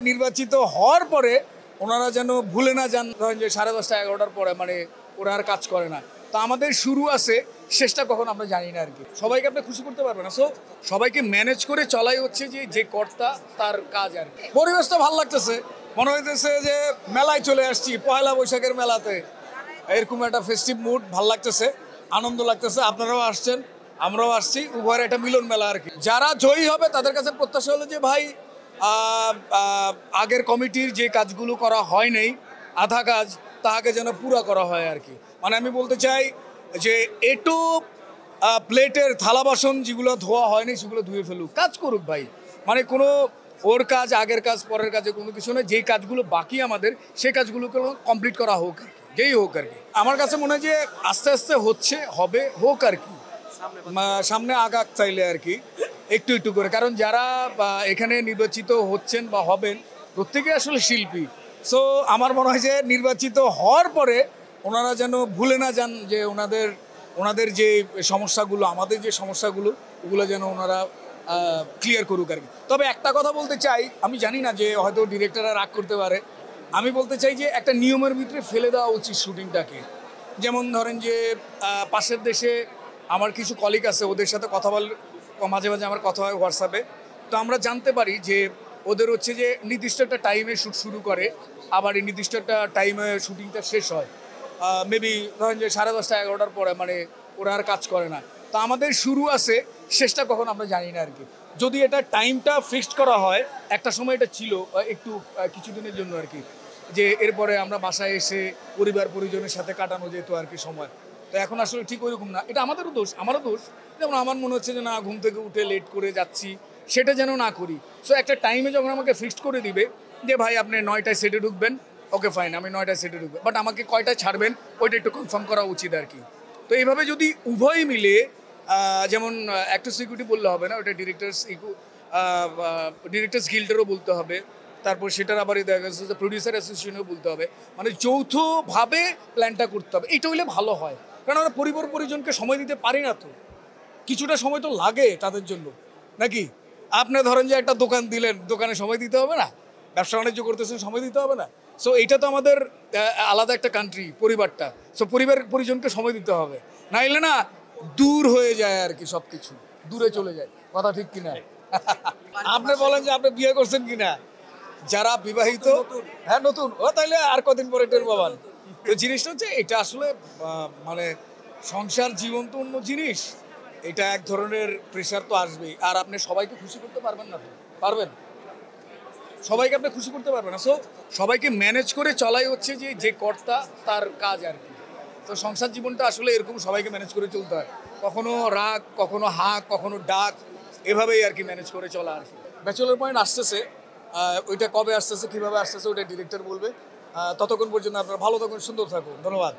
নির্বাচিত হওয়ার পরে ওনারা যেন ভুলে না যান, ধরেন যে 10:30 11টার পরে মানে ওরা আর কাজ করে না। তো আমাদের শুরু আছে, শেষটা কখন আমরা জানি না আর কি। সবাইকে আপনি খুশি করতে পারবেন না, সো সবাইকে ম্যানেজ করে চলাই হচ্ছে যে কর্তা তার কাজ আর কি। পরিবেশটা ভালো লাগতেছে, মনে হইতেছে যে মেলায় চলে আসছি, পয়লা বৈশাখের মেলাতে। এরকম একটা ফেস্টিভ মুড ভাল লাগতেছে, আনন্দ লাগতেছে। আপনারাও আসছেন, আমরাও আসছি, উভয়ের একটা মিলন মেলা আর কি। যারা জয়ী হবে তাদের কাছে প্রত্যাশা হলো যে ভাই আগের কমিটির যে কাজগুলো করা হয় নাই, আধা কাজ, তাহাকে যেন পুরা করা হয় আর কি। মানে আমি বলতে চাই যে একটু প্লেটের থালা বাসন যেগুলো ধোয়া হয়নি সেগুলো ধুয়ে ফেলুক, কাজ করুক ভাই। মানে কোনো ওর কাজ, আগের কাজ, পরের কাজে কোনো কিছু নয়। যেই কাজগুলো বাকি আমাদের, সেই কাজগুলোকে কমপ্লিট করা হোক আর কি, যেই হোক আর কি। আমার কাছে মনে হয় যে আস্তে আস্তে হচ্ছে, হবে, হোক আর কি, সামনে আগাক চাইলে আর কি, একটু একটু করে। কারণ যারা এখানে নির্বাচিত হচ্ছেন বা হবেন প্রত্যেকে আসলে শিল্পী। সো আমার মনে হয় যে নির্বাচিত হওয়ার পরে ওনারা যেন ভুলে না যান যে ওনাদের যে সমস্যাগুলো, আমাদের যে সমস্যাগুলো, ওগুলো যেন ওনারা ক্লিয়ার করুক আর কি। তবে একটা কথা বলতে চাই, আমি জানি না যে হয়তো ডিরেক্টররা রাগ করতে পারে, আমি বলতে চাই যে একটা নিয়মের ভিতরে ফেলে দেওয়া উচিত শুটিংটাকে। যেমন ধরেন যে পাশের দেশে আমার কিছু কলিগ আছে, ওদের সাথে কথা মাঝে মাঝে আমার কথা হয় হোয়াটসঅ্যাপে। তো আমরা জানতে পারি যে ওদের হচ্ছে যে নির্দিষ্ট একটা টাইমে শ্যুট শুরু করে, আবার এই নির্দিষ্ট একটা টাইমে শুটিংটা শেষ হয়। মেবি ধরেন যে 10:30 11টার পরে মানে ওরা আর কাজ করে না। তো আমাদের শুরু আছে, শেষটা কখন আমরা জানি না আর কি। যদি এটা টাইমটা ফিক্সড করা হয়, একটা সময় এটা ছিল একটু কিছুদিনের জন্য আর কি, যে এরপরে আমরা বাসায় এসে পরিবার পরিজনের সাথে কাটানো যেত আর কি সময়। তো এখন আসলে ঠিক ওইরকম না। এটা আমাদেরও দোষ, আমারও দোষ। যেমন আমার মনে হচ্ছে যে না, ঘুম থেকে উঠে লেট করে যাচ্ছি, সেটা যেন না করি। সো একটা টাইমে যখন আমাকে ফিক্সড করে দিবে যে ভাই আপনি 9টায় সেটে ঢুকবেন, ওকে ফাইন, আমি 9টায় সেটে ঢুকবো, বাট আমাকে কয়টায় ছাড়বেন ওইটা একটু কনফার্ম করা উচিত আর কি। তো এইভাবে যদি উভয় মিলে, যেমন অ্যাক্টর সিকিউরিটি বললে হবে না, ওটা ডিরেক্টর্স গিল্ডেরও বলতে হবে, তারপর সেটার আবার দেখা গেছে যে প্রডিউসার অ্যাসোসিয়েশনেও বলতে হবে, মানে যৌথভাবে প্ল্যানটা করতে হবে। এইটা হইলে ভালো হয়, কারণ আমরা পরিবার পরিজনকে সময় দিতে পারি না। তো কিছুটা সময় তো লাগে তাদের জন্য, নাকি? আপনি ধরেন যে একটা দোকান দিলেন, দোকানে সময় দিতে হবে না? ব্যবসা বাণিজ্য করতেছেন, সময় দিতে হবে না? সো এইটা তো আমাদের আলাদা একটা কান্ট্রি, পরিবারটা। সো পরিবার পরিজনকে সময় দিতে হবে, নাইলে না দূর হয়ে যায় আর কি, সব কিছু দূরে চলে যায়। কথা ঠিক কিনা? আপনি বলেন যে আপনি বিয়ে করছেন কিনা? যারা বিবাহিত, হ্যাঁ নতুন, ও তাইলে আর কদিন পরে টের পাবেন। তো জিনিসটা হচ্ছে এটা আসলে মানে সংসার জীবন তো অন্য জিনিস। এটা এক ধরনের প্রেশার তো আসবেই। আর আপনি সবাইকে খুশি করতে পারবেন না তো? পারবেন? সবাইকে আপনি খুশি করতে পারবেন না। সো সবাইকে ম্যানেজ করে চলাই হচ্ছে যে কর্তা তার কাজ আর কি। তো সংসার জীবনটা আসলে এরকম, সবাইকে ম্যানেজ করে চলতে হয়। কখনো রাগ, কখনো হাঁক, কখনো ডাক, এভাবেই আর কি ম্যানেজ করে চলা আর কি। ব্যাচেলর পয়েন্ট আসতেছে, ওইটা কবে আসতেছে, কীভাবে আসতেছে, ওইটা ডিরেক্টর বলবে। ততক্ষণ পর্যন্ত আপনারা ভালো থাকুন, সুন্দর থাকুন। ধন্যবাদ।